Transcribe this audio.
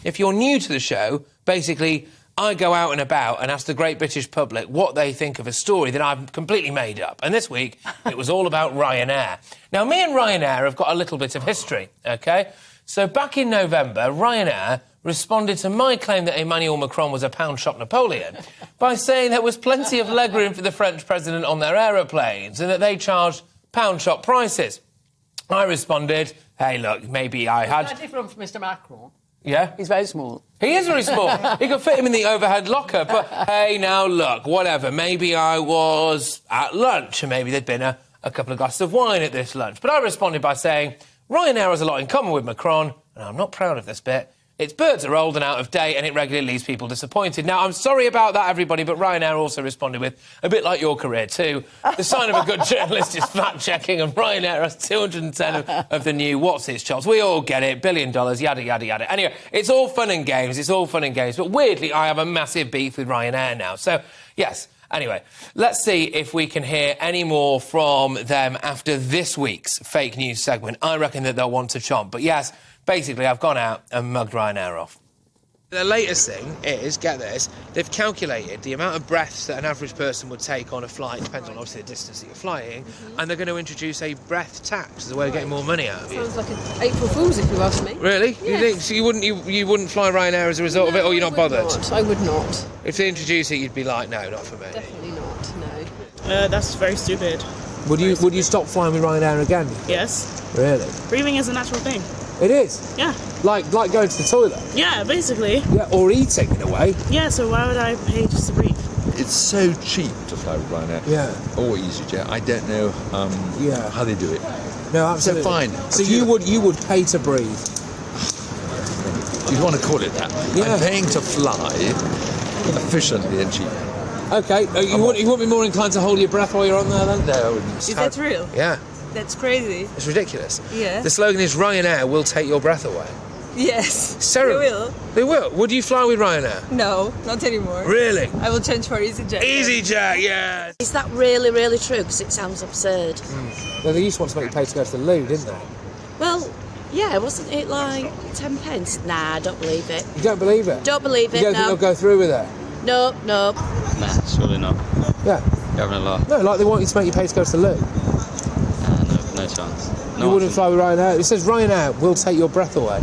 if you're new to the show, basically, I go out and about and ask the great British public what they think of a story that I've completely made up. And this week, it was all about Ryanair. Now, me and Ryanair have got a little bit of history, OK? So back in November, Ryanair responded to my claim that Emmanuel Macron was a pound-shop Napoleon by saying there was plenty of legroom for the French president on their aeroplanes and that they charged pound-shop prices. I responded, hey, look, maybe I had... Is that different from Mr Macron? Yeah? He's very small. He is very small. He could fit him in the overhead locker. But, hey, now, look, whatever. Maybe I was at lunch and maybe there'd been a couple of glasses of wine at this lunch. But I responded by saying, Ryanair has a lot in common with Macron, and I'm not proud of this bit. Its birds are old and out of date, and it regularly leaves people disappointed. Now, I'm sorry about that, everybody, but Ryanair also responded with, a bit like your career, too. The sign of a good journalist is fact-checking, and Ryanair has 210 of the new what's-its chops. We all get it, $1 billion, yada, yada, yada. Anyway, it's all fun and games, but weirdly, I have a massive beef with Ryanair now. So, yes, anyway, let's see if we can hear any more from them after this week's fake news segment. I reckon that they'll want to chomp, but yes... Basically, I've gone out and mugged Ryanair off. The latest thing is, get this, they've calculated the amount of breaths that an average person would take on a flight, depends on obviously the distance that you're flying, and they're going to introduce a breath tax as a way of getting more money out of you. Sounds like an April Fool's, if you ask me. Really? Yes. You think, so you wouldn't fly Ryanair as a result of it, or you're not bothered? I would not. If they introduce it, you'd be like, no, not for me. Definitely not, no. That's very stupid. Would you stop flying with Ryanair again? Yes. Really? Breathing is a natural thing. It is? Yeah. Like going to the toilet? Yeah, basically. Yeah, or eating, in a way. Yeah, so why would I pay just to breathe? It's so cheap to fly with Ryanair. Yeah. Or EasyJet. I don't know how they do it. No, absolutely. So fine. So you would pay to breathe? You'd want to call it that. Yeah. I'm paying to fly efficiently and cheap. OK, you wouldn't be more inclined to hold your breath while you're on there, then? No, I wouldn't. Is that real? Yeah. That's crazy. It's ridiculous. Yeah. The slogan is Ryanair will take your breath away. Yes. It's terrible. They will. They will. Would you fly with Ryanair? No, not anymore. Really? I will change for EasyJet. EasyJet, yeah. Is that really, really true? Because it sounds absurd. Well, they used to want to make you pay to go to the loo, didn't they? Well, yeah, wasn't it like 10 pence? Nah, I don't believe it. You don't believe it? Don't believe it, You don't think they'll go through with it? No. Nah, surely not. Yeah. You're having a laugh. No, like they want you to make you pay to go to the loo. No chance. You wouldn't fly with Ryanair? It says Ryanair will take your breath away.